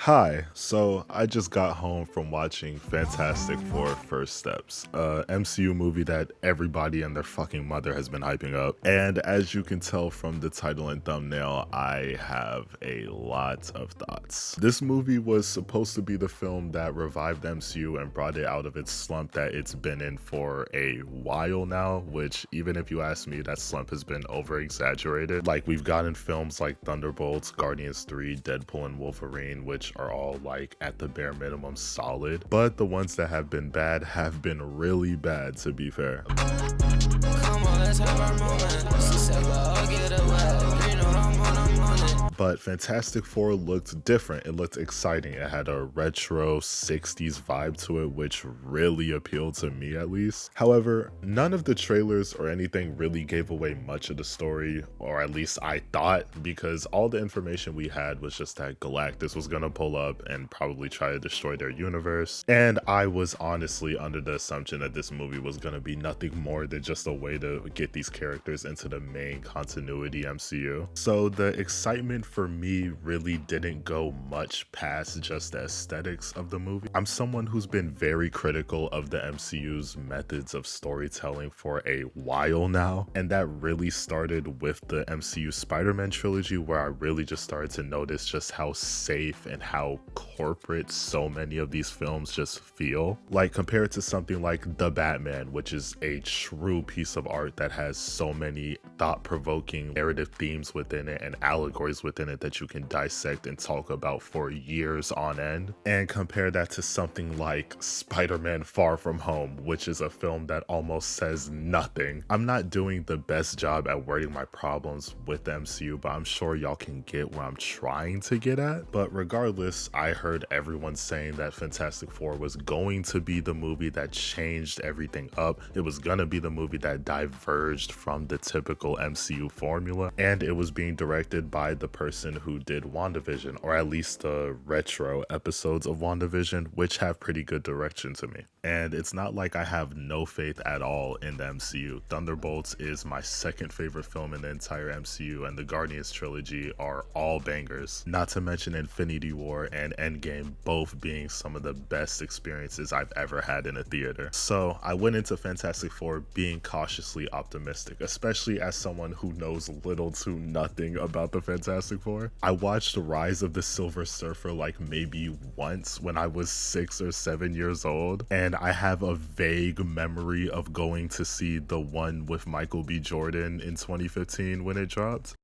Hi, so I just got home from watching Fantastic Four First Steps, a MCU movie that everybody and their fucking mother has been hyping up. And as you can tell from the title and thumbnail, I have a lot of thoughts. This movie was supposed to be the film that revived MCU and brought it out of its slump that it's been in for a while now, which even if you ask me, that slump has been over exaggerated. Like, we've gotten films like Thunderbolts, Guardians 3, Deadpool and Wolverine, which are all like at the bare minimum solid, but the ones that have been bad have been really bad, to be fair. Come on, let's have our moment. She said, well, I'll get away. You know I'm on it. But Fantastic Four looked different. It looked exciting. It had a retro 60s vibe to it, which really appealed to me at least. However, none of the trailers or anything really gave away much of the story, or at least I thought, because all the information we had was just that Galactus was gonna pull up and probably try to destroy their universe. And I was honestly under the assumption that this movie was gonna be nothing more than just a way to get these characters into the main continuity MCU. So the excitement for me really didn't go much past just the aesthetics of the movie. I'm someone who's been very critical of the MCU's methods of storytelling for a while now, and that really started with the MCU Spider-Man trilogy, where I really just started to notice just how safe and how corporate so many of these films just feel. Like, compared to something like The Batman, which is a true piece of art that has so many thought-provoking narrative themes within it and allegories within it that you can dissect and talk about for years on end, and compare that to something like Spider-Man Far From Home, which is a film that almost says nothing. I'm not doing the best job at wording my problems with the MCU, but I'm sure y'all can get where I'm trying to get at. But regardless, I heard everyone saying that Fantastic Four was going to be the movie that changed everything up. It was gonna be the movie that diverged from the typical MCU formula, and it was being directed by the person who did WandaVision, or at least the retro episodes of WandaVision, which have pretty good direction to me. And it's not like I have no faith at all in the MCU. Thunderbolts is my second favorite film in the entire MCU, and the Guardians trilogy are all bangers. Not to mention Infinity War and Endgame both being some of the best experiences I've ever had in a theater. So I went into Fantastic Four being cautiously optimistic, especially as someone who knows little to nothing about the Fantastic Four. I watched Rise of the Silver Surfer like maybe once when I was 6 or 7 years old, and I have a vague memory of going to see the one with Michael B. Jordan in 2015 when it dropped.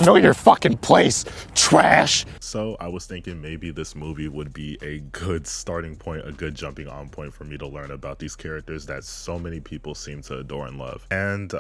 Know your fucking place, trash. So I was thinking maybe this movie would be a good starting point, a good jumping on point for me to learn about these characters that so many people seem to adore and love. And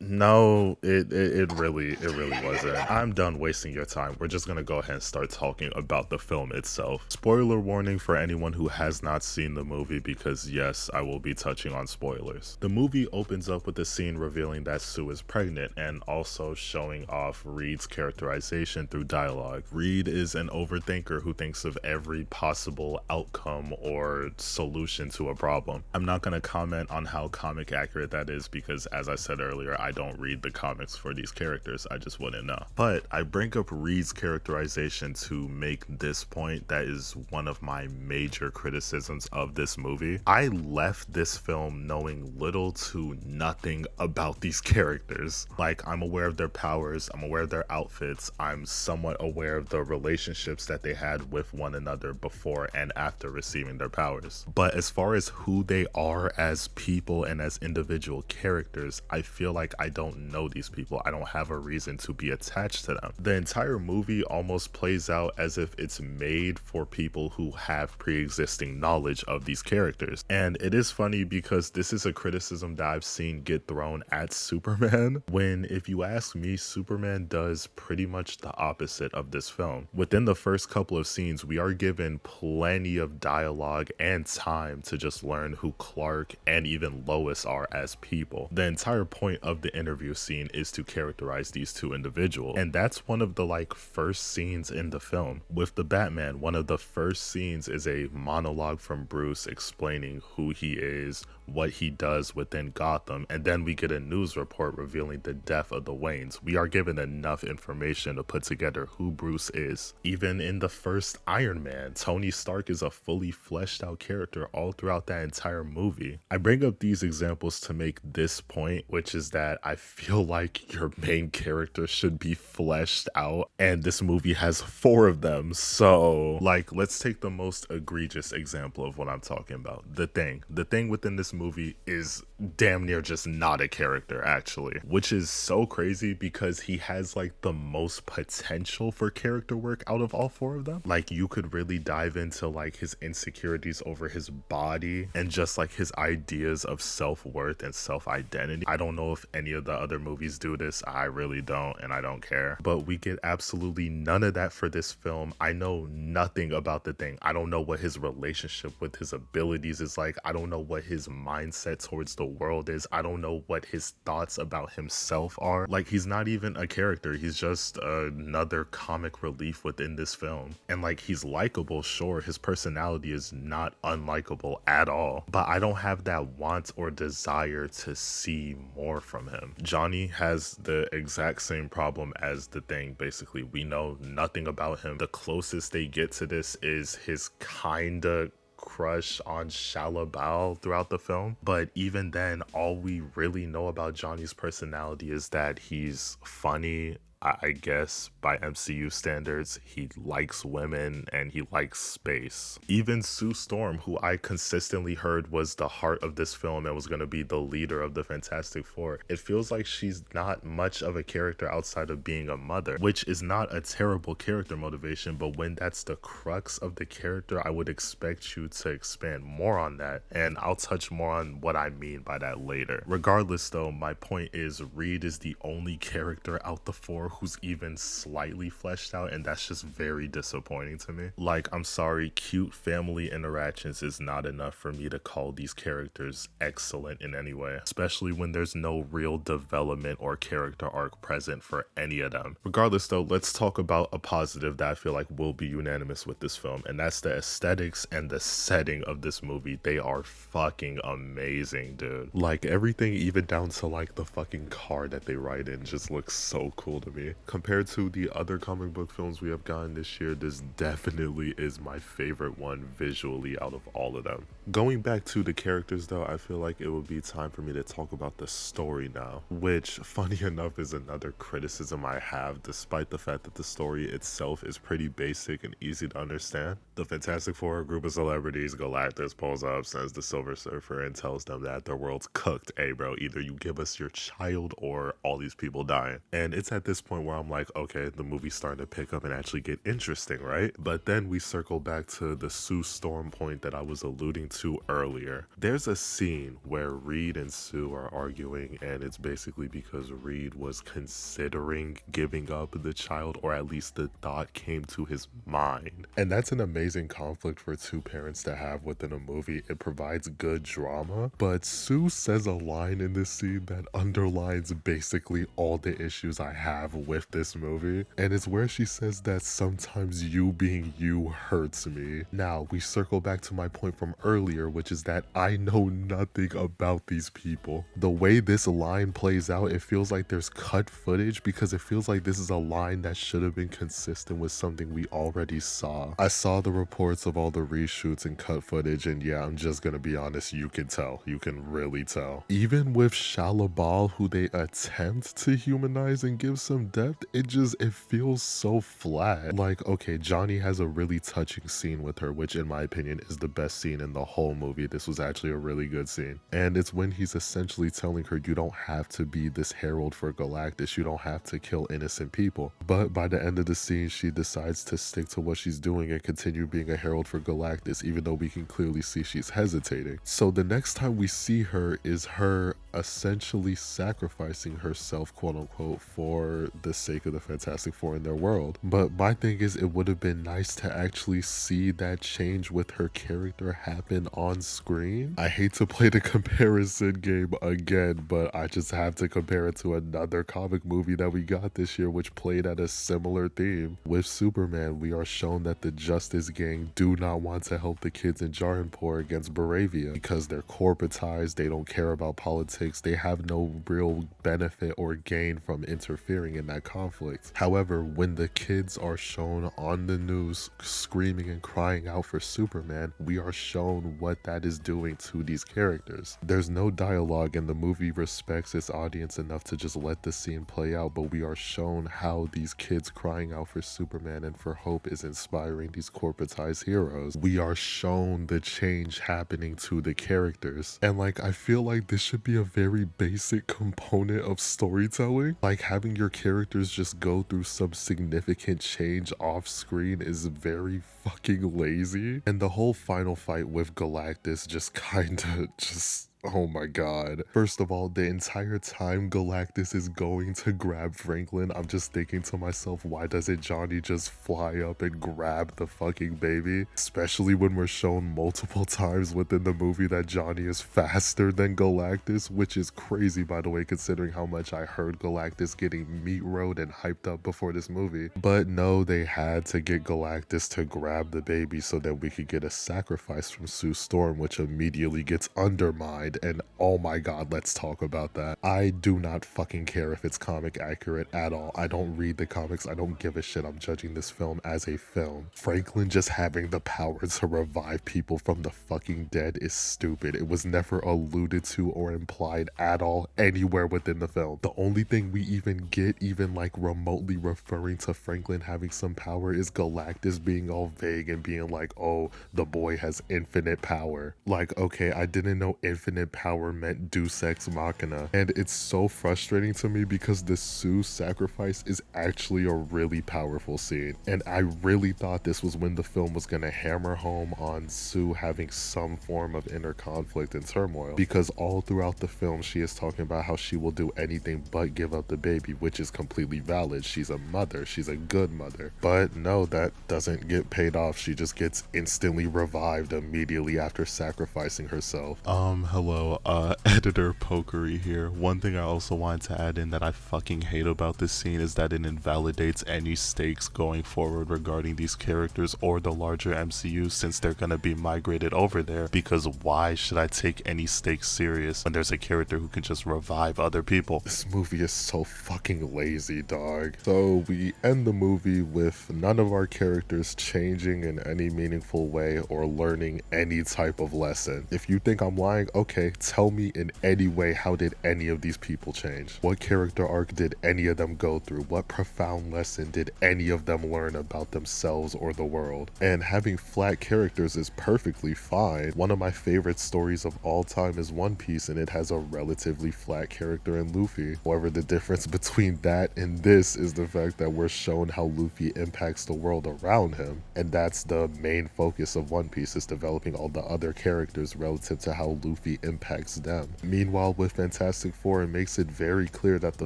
no, it really wasn't. I'm done wasting your time. We're just gonna go ahead and start talking about the film itself. Spoiler warning for anyone who has not seen the movie, because yes, I will be touching on spoilers. The movie opens up with a scene revealing that Sue is pregnant, and also showing off Reed's characterization through dialogue. Reed is an overthinker who thinks of every possible outcome or solution to a problem. I'm not gonna comment on how comic accurate that is, because as I said earlier, I don't read the comics for these characters. I just wouldn't know. But I bring up Reed's characterization to make this point that is one of my major criticisms of this movie. I left this film knowing little to nothing about these characters. Like, I'm aware of their powers, I'm aware of their outfits, I'm somewhat aware of the relationships that they had with one another before and after receiving their powers. But as far as who they are as people and as individual characters, I feel like I don't know these people. I don't have a reason to be attached to them. The entire movie almost plays out as if it's made for people who have pre-existing knowledge of these characters. And it is funny because this is a criticism that I've seen get thrown at Superman, when, if you ask me, Superman does pretty much the opposite of this film. Within the first couple of scenes, we are given plenty of dialogue and time to just learn who Clark and even Lois are as people. The entire point of the interview scene is to characterize these two individuals. And that's one of the like first scenes in the film. With the Batman, one of the first scenes is a monologue from Bruce explaining who he is, what he does within Gotham, and then we get a news report revealing the death of the Waynes. We are given enough information to put together who Bruce is. Even in the first Iron Man, Tony Stark is a fully fleshed out character all throughout that entire movie. I bring up these examples to make this point, which is that I feel like your main character should be fleshed out, and this movie has 4 of them. So like, let's take the most egregious example of what I'm talking about. The Thing within this movie is damn near just not a character, actually, which is so crazy because he has like the most potential for character work out of all 4 of them. Like, you could really dive into like his insecurities over his body and just like his ideas of self-worth and self-identity. I don't know if any of the other movies do this. I really don't, and I don't care. But we get absolutely none of that for this film. I know nothing about the Thing. I don't know what his relationship with his abilities is like. I don't know what his mindset towards the world is. I don't know what his thoughts about himself are. Like, he's not even a character. He's just another comic relief within this film. And like, he's likable, sure. His personality is not unlikable at all. But I don't have that want or desire to see more from him. Johnny has the exact same problem as the Thing. Basically, we know nothing about him. The closest they get to this is his kinda crush on Shalabal throughout the film, but even then, all we really know about Johnny's personality is that he's funny. I guess by MCU standards, he likes women and he likes space. Even Sue Storm, who I consistently heard was the heart of this film and was going to be the leader of the Fantastic Four, it feels like she's not much of a character outside of being a mother, which is not a terrible character motivation, but when that's the crux of the character, I would expect you to expand more on that, and I'll touch more on what I mean by that later. Regardless though, my point is Reed is the only character out the 4 who's even slightly fleshed out, and that's just very disappointing to me. Like, I'm sorry, cute family interactions is not enough for me to call these characters excellent in any way, especially when there's no real development or character arc present for any of them. Regardless though, let's talk about a positive that I feel like will be unanimous with this film, and that's the aesthetics and the setting of this movie. They are fucking amazing, dude. Like, everything, even down to like the fucking car that they ride in, just looks so cool to me. Compared to the other comic book films we have gotten this year, this definitely is my favorite one visually out of all of them. Going back to the characters though, I feel like it would be time for me to talk about the story now, which funny enough is another criticism I have, despite the fact that the story itself is pretty basic and easy to understand. The Fantastic Four, a group of celebrities, Galactus pulls up, sends the Silver Surfer, and tells them that their world's cooked. Hey bro, either you give us your child or all these people dying. And it's at this point where I'm like, okay, the movie's starting to pick up and actually get interesting, right? But then we circle back to the Sue Storm point that I was alluding to earlier. There's a scene where Reed and Sue are arguing, and it's basically because Reed was considering giving up the child, or at least the thought came to his mind. And that's an amazing conflict for 2 parents to have within a movie. It provides good drama, but Sue says a line in this scene that underlines basically all the issues I have with this movie, and it's where she says that sometimes you being you hurts me. Now we circle back to my point from earlier, which is that I know nothing about these people. The way this line plays out, it feels like there's cut footage, because it feels like this is a line that should have been consistent with something we already saw. I saw the reports of all the reshoots and cut footage, and yeah, I'm just gonna be honest, you can tell. You can really tell. Even with Shalabal, who they attempt to humanize and give some depth, it feels so flat. Like, okay, Johnny has a really touching scene with her, which in my opinion is the best scene in the whole movie. This was actually a really good scene. And it's when he's essentially telling her, you don't have to be this herald for Galactus, you don't have to kill innocent people. But by the end of the scene, she decides to stick to what she's doing and continue being a herald for Galactus, even though we can clearly see she's hesitating. So the next time we see her is her essentially sacrificing herself, quote unquote, for the sake of the Fantastic Four in their world. But my thing is, it would have been nice to actually see that change with her character happen on screen. I hate to play the comparison game again, but I just have to compare it to another comic movie that we got this year, which played at a similar theme. With Superman, we are shown that the Justice Gang do not want to help the kids in Jarinpur against Baravia because they're corporatized, they don't care about politics, they have no real benefit or gain from interfering in that conflict. However, when the kids are shown on the news screaming and crying out for Superman, we are shown what that is doing to these characters. There's no dialogue, and the movie respects its audience enough to just let the scene play out, but we are shown how these kids crying out for Superman and for hope is inspiring these corporatized heroes. We are shown the change happening to the characters, and like, I feel like this should be a very basic component of storytelling. Like, having your characters just go through some significant change off screen is very fucking lazy. And the whole final fight with Galactus just kinda just, oh my god. First of all, the entire time Galactus is going to grab Franklin, I'm just thinking to myself, why doesn't Johnny just fly up and grab the fucking baby? Especially when we're shown multiple times within the movie that Johnny is faster than Galactus, which is crazy, by the way, considering how much I heard Galactus getting meat road and hyped up before this movie. But no, they had to get Galactus to grab the baby so that we could get a sacrifice from Sue Storm, which immediately gets undermined. And oh my god, let's talk about that. I do not fucking care if it's comic accurate at all. I don't read the comics. I don't give a shit. I'm judging this film as a film. Franklin just having the power to revive people from the fucking dead is stupid. It was never alluded to or implied at all anywhere within the film. The only thing we even get, even like remotely referring to Franklin having some power, is Galactus being all vague and being like, oh, the boy has infinite power. Like, okay, I didn't know infinite power meant Deus Ex Machina, and it's so frustrating to me because the Sue sacrifice is actually a really powerful scene, and I really thought this was when the film was gonna hammer home on Sue having some form of inner conflict and turmoil, because all throughout the film she is talking about how she will do anything but give up the baby, which is completely valid. She's a mother, she's a good mother, but no, that doesn't get paid off. She just gets instantly revived immediately after sacrificing herself. Hello, editor Pokery here. One thing I also wanted to add in that I fucking hate about this scene is that it invalidates any stakes going forward regarding these characters or the larger MCU, since they're gonna be migrated over there, because why should I take any stakes serious when there's a character who can just revive other people? This movie is so fucking lazy, dog. So we end the movie with none of our characters changing in any meaningful way or learning any type of lesson. If you think I'm lying, okay, tell me in any way, how did any of these people change? What character arc did any of them go through? What profound lesson did any of them learn about themselves or the world? And having flat characters is perfectly fine. One of my favorite stories of all time is One Piece, and it has a relatively flat character in Luffy. However, the difference between that and this is the fact that we're shown how Luffy impacts the world around him, and that's the main focus of One Piece, is developing all the other characters relative to how Luffy impacts them. Meanwhile, with Fantastic Four, it makes it very clear that the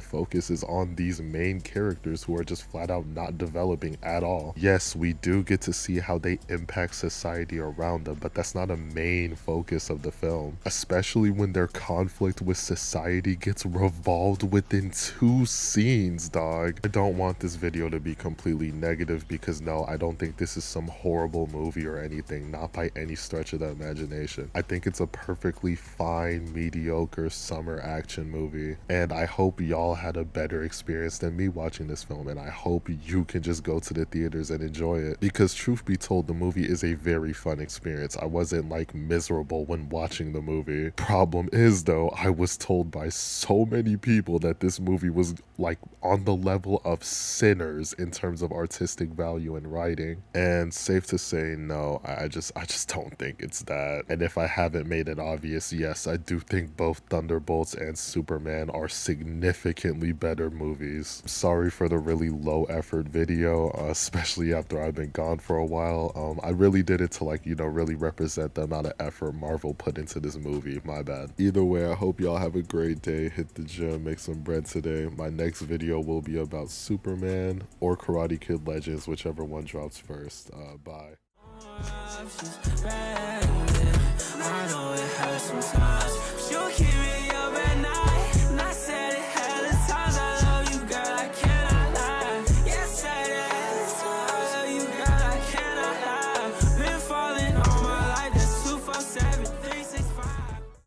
focus is on these main characters who are just flat out not developing at all. Yes, we do get to see how they impact society around them, but that's not a main focus of the film, especially when their conflict with society gets revolved within 2 scenes, dog. I don't want this video to be completely negative, because no, I don't think this is some horrible movie or anything, not by any stretch of the imagination. I think it's a perfectly fine, mediocre summer action movie, and I hope y'all had a better experience than me watching this film, and I hope you can just go to the theaters and enjoy it, because truth be told, the movie is a very fun experience. I wasn't like miserable when watching the movie. Problem is though, I was told by so many people that this movie was like on the level of Sinners in terms of artistic value and writing, and safe to say, no, I just don't think it's that. And if I haven't made it obvious yes, I do think both Thunderbolts and Superman are significantly better movies. Sorry for the really low effort video, especially after I've been gone for a while. I really did it to like, you know, really represent the amount of effort Marvel put into this movie. My bad. Either way, I hope y'all have a great day. Hit the gym, make some bread today. My next video will be about Superman or Karate Kid Legends, whichever one drops first. Bye. I know it hurts sometimes, but you keep me